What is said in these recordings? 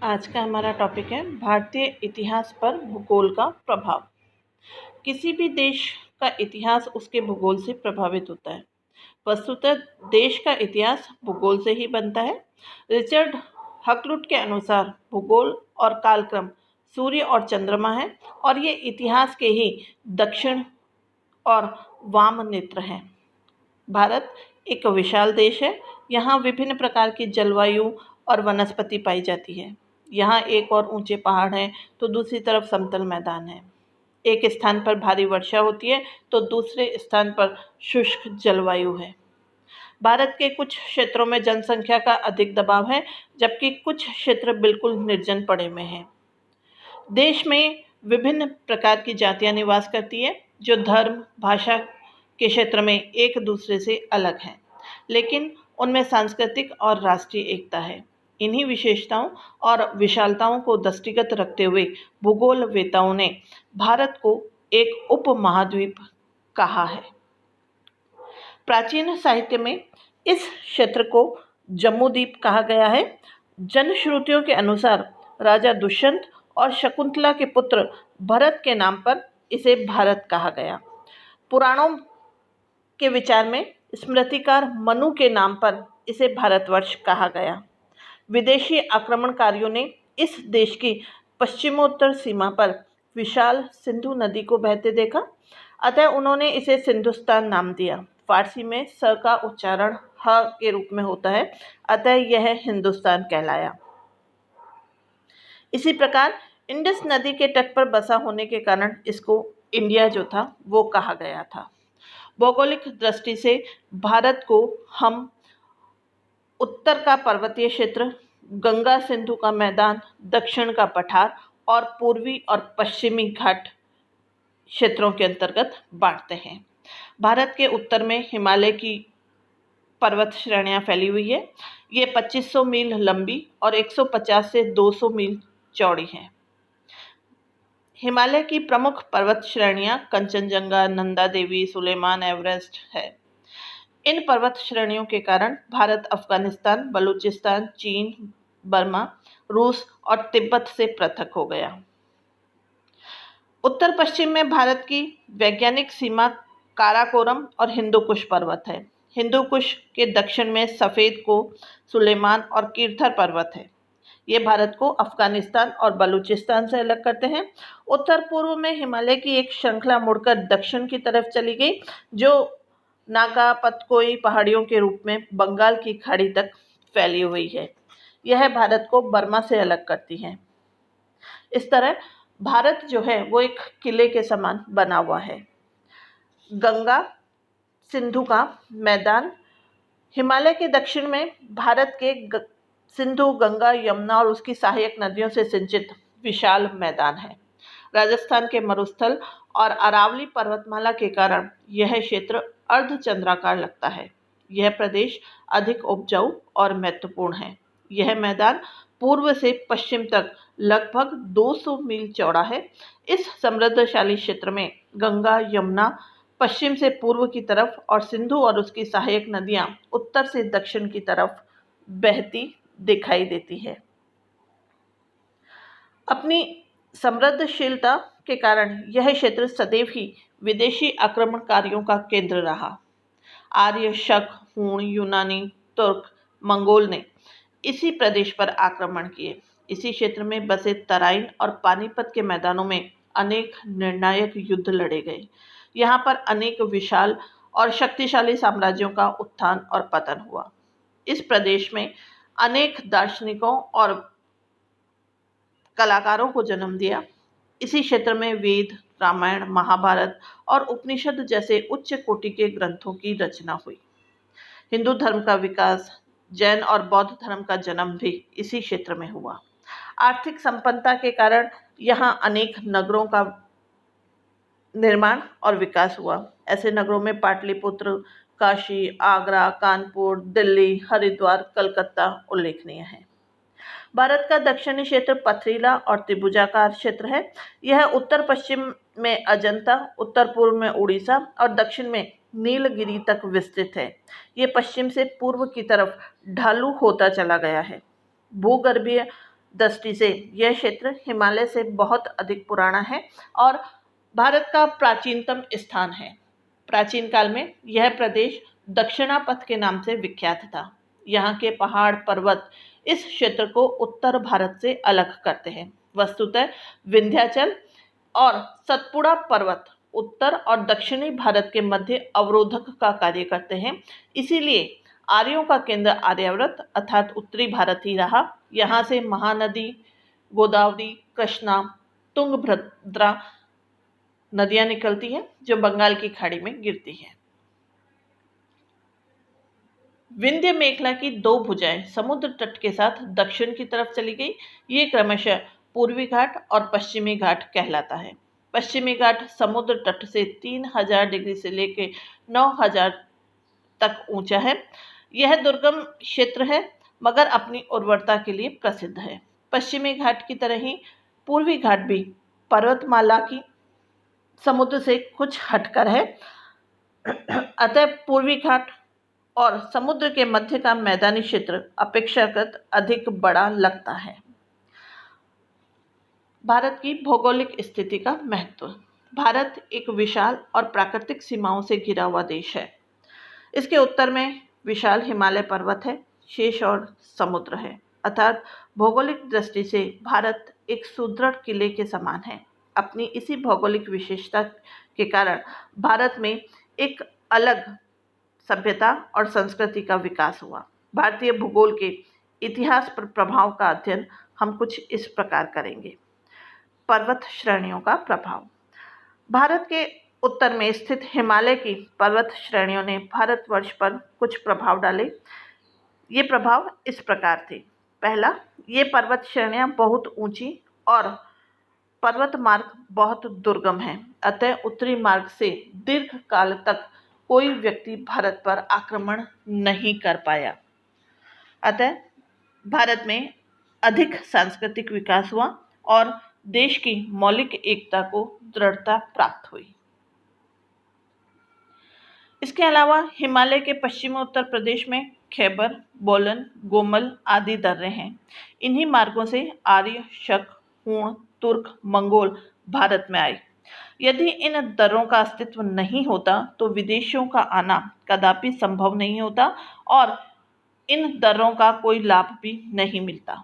आज का हमारा टॉपिक है भारतीय इतिहास पर भूगोल का प्रभाव। किसी भी देश का इतिहास उसके भूगोल से प्रभावित होता है। वस्तुतः देश का इतिहास भूगोल से ही बनता है। रिचर्ड हकलुट के अनुसार भूगोल और कालक्रम सूर्य और चंद्रमा है और ये इतिहास के ही दक्षिण और वाम नेत्र हैं। भारत एक विशाल देश है। यहाँ विभिन्न प्रकार की जलवायु और वनस्पति पाई जाती है। यहाँ एक और ऊंचे पहाड़ हैं तो दूसरी तरफ समतल मैदान है। एक स्थान पर भारी वर्षा होती है तो दूसरे स्थान पर शुष्क जलवायु है। भारत के कुछ क्षेत्रों में जनसंख्या का अधिक दबाव है, जबकि कुछ क्षेत्र बिल्कुल निर्जन पड़े में हैं। देश में विभिन्न प्रकार की जातियां निवास करती है, जो धर्म, भाषा के क्षेत्र में एक दूसरे से अलग हैं, लेकिन उनमें सांस्कृतिक और राष्ट्रीय एकता है। इन्हीं विशेषताओं और विशालताओं को दृष्टिगत रखते हुए भूगोलवेताओं ने भारत को एक उपमहाद्वीप कहा है। प्राचीन साहित्य में इस क्षेत्र को जम्बूद्वीप कहा गया है। जनश्रुतियों के अनुसार राजा दुष्यंत और शकुंतला के पुत्र भरत के नाम पर इसे भारत कहा गया। पुराणों के विचार में स्मृतिकार मनु के नाम पर इसे भारतवर्ष कहा गया। विदेशी आक्रमणकारियों ने इस देश की पश्चिमोत्तर सीमा पर विशाल सिंधु नदी को बहते देखा, अतः उन्होंने इसे सिंधुस्तान नाम दिया। फारसी में स का उच्चारण ह के रूप में होता है, अतः यह हिंदुस्तान कहलाया। इसी प्रकार इंडस नदी के तट पर बसा होने के कारण इसको इंडिया जो था वो कहा गया था। भौगोलिक दृष्टि से भारत को हम उत्तर का पर्वतीय क्षेत्र, गंगा सिंधु का मैदान, दक्षिण का पठार और पूर्वी और पश्चिमी घाट क्षेत्रों के अंतर्गत बांटते हैं। भारत के उत्तर में हिमालय की पर्वत श्रेणियां फैली हुई है। ये 2500 मील लंबी और 150 से 200 मील चौड़ी हैं। हिमालय की प्रमुख पर्वत श्रेणियां कंचनजंगा, नंदा देवी, सुलेमान, एवरेस्ट है। इन पर्वत श्रेणियों के कारण भारत अफगानिस्तान, बलूचिस्तान, चीन, बर्मा, रूस और तिब्बत से पृथक हो गया। उत्तर पश्चिम में भारत की वैज्ञानिक सीमा काराकोरम और हिंदुकुश पर्वत है। हिंदुकुश के दक्षिण में सफ़ेद को, सुलेमान और कीर्थर पर्वत है। ये भारत को अफगानिस्तान और बलूचिस्तान से अलग करते हैं। उत्तर पूर्व में हिमालय की एक श्रृंखला मुड़कर दक्षिण की तरफ चली गई, जो नागा पतकोई पहाड़ियों के रूप में बंगाल की खाड़ी तक फैली हुई है। यह भारत को बर्मा से अलग करती है। इस तरह भारत जो है वो एक किले के समान बना हुआ है। गंगा सिंधु का मैदान हिमालय के दक्षिण में भारत के सिंधु, गंगा, यमुना और उसकी सहायक नदियों से सिंचित विशाल मैदान है। राजस्थान के मरुस्थल और अरावली पर्वतमाला के कारण यह क्षेत्र अर्धचंद्राकार लगता है। यह प्रदेश अधिक उपजाऊ और महत्वपूर्ण है। यह मैदान पूर्व से पश्चिम तक लगभग 200 मील चौड़ा है। इस समृद्धशाली क्षेत्र में गंगा, यमुना पश्चिम से पूर्व की तरफ और सिंधु और उसकी सहायक नदियां उत्तर से दक्षिण की तरफ बहती दिखाई देती है। अपनी समृद्धशीलता के कारण यह क्षेत्र सदैव ही विदेशी आक्रमणकारियों का केंद्र रहा। आर्य, शक, हूण, यूनानी, तुर्क, मंगोल ने इसी प्रदेश पर आक्रमण किए। इसी क्षेत्र में बसे तराइन और पानीपत के मैदानों में अनेक निर्णायक युद्ध लड़े गए। यहाँ पर अनेक विशाल और शक्तिशाली साम्राज्यों का उत्थान और पतन हुआ। इस प्रदेश में अनेक दार्शनिकों और कलाकारों को जन्म दिया। इसी क्षेत्र में वेद, रामायण, महाभारत और उपनिषद जैसे उच्च कोटि के ग्रंथों की रचना हुई। हिंदू धर्म का विकास, जैन और बौद्ध धर्म का जन्म भी इसी क्षेत्र में हुआ। आर्थिक संपन्नता के कारण यहाँ अनेक नगरों का निर्माण और विकास हुआ। ऐसे नगरों में पाटलिपुत्र, काशी, आगरा, कानपुर, दिल्ली, हरिद्वार, कलकत्ता उल्लेखनीय हैं। भारत का दक्षिणी क्षेत्र पथरीला और त्रिभुजाकार क्षेत्र है। यह उत्तर पश्चिम में अजंता, उत्तर पूर्व में उड़ीसा और दक्षिण में नीलगिरी तक विस्तृत है। ये पश्चिम से पूर्व की तरफ ढालू होता चला गया है। भूगर्भीय दृष्टि से यह क्षेत्र हिमालय से बहुत अधिक पुराना है और भारत का प्राचीनतम स्थान है। प्राचीन काल में यह प्रदेश दक्षिणापथ के नाम से विख्यात था। यहाँ के पहाड़ पर्वत इस क्षेत्र को उत्तर भारत से अलग करते हैं। वस्तुतः विंध्याचल और सतपुड़ा पर्वत उत्तर और दक्षिणी भारत के मध्य अवरोधक का कार्य करते हैं। इसीलिए आर्यों का केंद्र आर्यावर्त अर्थात उत्तरी भारत ही रहा। यहाँ से महानदी, गोदावरी, कृष्णा, तुंगभद्रा नदियां निकलती हैं जो बंगाल की खाड़ी में गिरती हैं। विंध्य मेखला की दो भुजाएं समुद्र तट के साथ दक्षिण की तरफ चली गई। ये क्रमशः पूर्वी घाट और पश्चिमी घाट कहलाता है। पश्चिमी घाट समुद्र तट से 3000 डिग्री से लेकर 9000 तक ऊंचा है। यह दुर्गम क्षेत्र है मगर अपनी उर्वरता के लिए प्रसिद्ध है। पश्चिमी घाट की तरह ही पूर्वी घाट भी पर्वतमाला की समुद्र से कुछ हटकर है। अतः पूर्वी घाट और समुद्र के मध्य का मैदानी क्षेत्र अपेक्षाकृत अधिक बड़ा लगता है। भारत की भौगोलिक स्थिति का महत्व। भारत एक विशाल और प्राकृतिक सीमाओं से घिरा हुआ देश है। इसके उत्तर में विशाल हिमालय पर्वत है, शेष और समुद्र है। अर्थात भौगोलिक दृष्टि से भारत एक सुदृढ़ किले के समान है। अपनी इसी भौगोलिक विशेषता के कारण भारत में एक अलग सभ्यता और संस्कृति का विकास हुआ। भारतीय भूगोल के इतिहास पर प्रभाव का अध्ययन हम कुछ इस प्रकार करेंगे। पर्वत श्रेणियों का प्रभाव। भारत के उत्तर में स्थित हिमालय की पर्वत श्रेणियों ने भारतवर्ष पर कुछ प्रभाव डाले। ये प्रभाव इस प्रकार थे। पहला, ये पर्वत श्रेणियां बहुत ऊंची और पर्वत मार्ग बहुत दुर्गम है। अतः उत्तरी मार्ग से दीर्घ काल तक कोई व्यक्ति भारत पर आक्रमण नहीं कर पाया। अतः भारत में अधिक सांस्कृतिक विकास हुआ और देश की मौलिक एकता को दृढ़ता प्राप्त हुई। इसके अलावा हिमालय के पश्चिमी उत्तर प्रदेश में खैबर, बोलन, गोमल आदि दर्रे हैं। इन्हीं मार्गों से आर्य, शक, हूण, तुर्क, मंगोल भारत में आए। यदि इन दर्रों का अस्तित्व नहीं होता तो विदेशियों का आना कदापि संभव नहीं होता और इन दर्रों का कोई लाभ भी नहीं मिलता।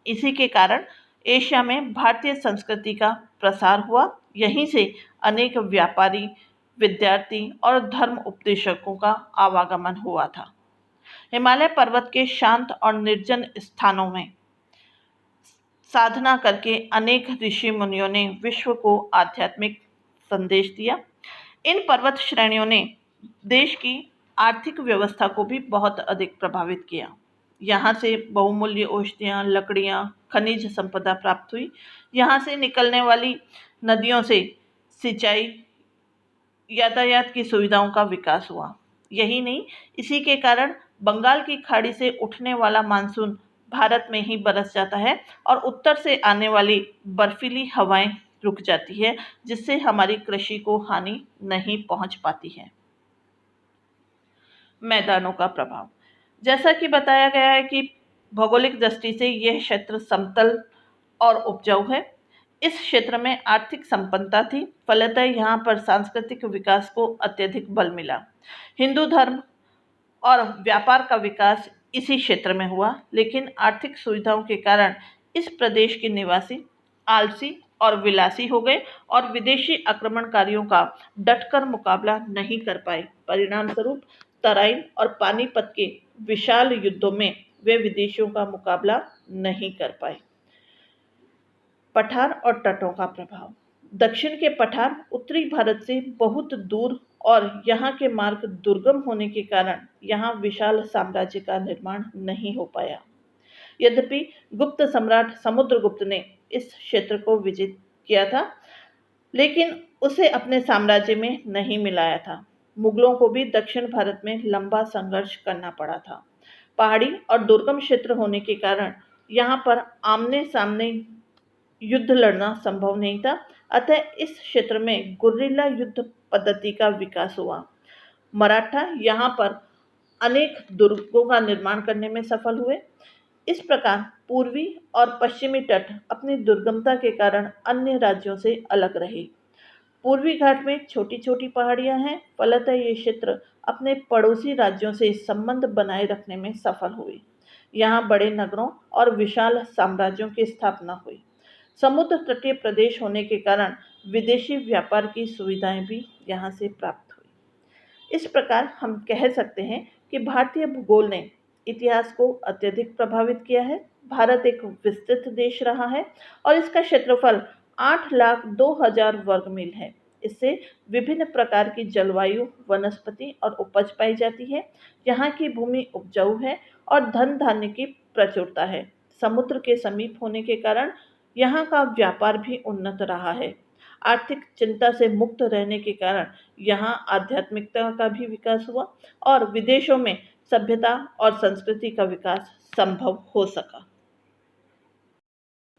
इसी के कारण एशिया में भारतीय संस्कृति का प्रसार हुआ। यहीं से अनेक व्यापारी, विद्यार्थी और धर्म उपदेशकों का आवागमन हुआ था। हिमालय पर्वत के शांत और निर्जन स्थानों में साधना करके अनेक ऋषि मुनियों ने विश्व को आध्यात्मिक संदेश दिया। इन पर्वत श्रेणियों ने देश की आर्थिक व्यवस्था को भी बहुत अधिक प्रभावित किया। यहाँ से बहुमूल्य औषधियाँ, लकड़ियाँ, खनिज संपदा प्राप्त हुई। यहाँ से निकलने वाली नदियों से सिंचाई, यातायात की सुविधाओं का विकास हुआ। यही नहीं, इसी के कारण बंगाल की खाड़ी से उठने वाला मानसून भारत में ही बरस जाता है और उत्तर से आने वाली बर्फीली हवाएं रुक जाती है, जिससे हमारी कृषि को हानि नहीं पहुंच पाती है। मैदानों का प्रभाव। जैसा कि बताया गया है कि भौगोलिक दृष्टि से यह क्षेत्र समतल और उपजाऊ है। इस क्षेत्र में आर्थिक संपन्नता थी, फलतः यहाँ पर सांस्कृतिक विकास को अत्यधिक बल मिला। हिंदू धर्म और व्यापार का विकास इसी क्षेत्र में हुआ, लेकिन आर्थिक सुविधाओं के कारण इस प्रदेश के निवासी आलसी और विलासी हो गए और विदेशी आक्रमणकारियों का डटकर मुकाबला नहीं कर पाए। परिणाम स्वरूप तराइन और पानीपत के विशाल युद्धों में वे विदेशियों का मुकाबला नहीं कर पाए। पठार और तटों का प्रभाव। दक्षिण के पठार उत्तरी भारत से बहुत दूर और यहाँ के मार्ग दुर्गम होने के कारण यहाँ विशाल साम्राज्य का निर्माण नहीं हो पाया। यद्यपि गुप्त सम्राट समुद्रगुप्त ने इस क्षेत्र को विजित किया था, लेकिन उसे अपने साम्राज्य में नहीं मिलाया था। मुगलों को भी दक्षिण भारत में लंबा संघर्ष करना पड़ा था। पहाड़ी और दुर्गम क्षेत्र होने के कारण यहाँ पर आमने सामने युद्ध लड़ना संभव नहीं था। अतः इस क्षेत्र में गुर्रिल्ला युद्ध पद्धति का विकास हुआ। मराठा यहाँ पर अनेक दुर्गों का निर्माण करने में सफल हुए। इस प्रकार पूर्वी और पश्चिमी तट अपनी दुर्गमता के कारण अन्य राज्यों से अलग रहे। पूर्वी घाट में छोटी-छोटी पहाड़ियां हैं, फलतः ये क्षेत्र अपने पड़ोसी राज्यों से संबंध बनाए रखने में सफल हुए। यहाँ बड़े नगरों और विशाल साम्राज्यों की स्थापना हुई। समुद्र तटीय प्रदेश होने के कारण विदेशी व्यापार की सुविधाएं भी यहाँ से प्राप्त हुई। इस प्रकार हम कह सकते हैं कि भारतीय भूगोल ने इतिहास को अत्यधिक प्रभावित किया है। भारत एक विस्तृत देश रहा है और इसका क्षेत्रफल 8,02,000 वर्ग मील है। इससे विभिन्न प्रकार की जलवायु, वनस्पति और उपज पाई जाती है। यहाँ की भूमि उपजाऊ है और धन धान्य की प्रचुरता है। समुद्र के समीप होने के कारण यहाँ का व्यापार भी उन्नत रहा है। आर्थिक चिंता से मुक्त रहने के कारण यहाँ आध्यात्मिकता का भी विकास हुआ और विदेशों में सभ्यता और संस्कृति का विकास संभव हो सका।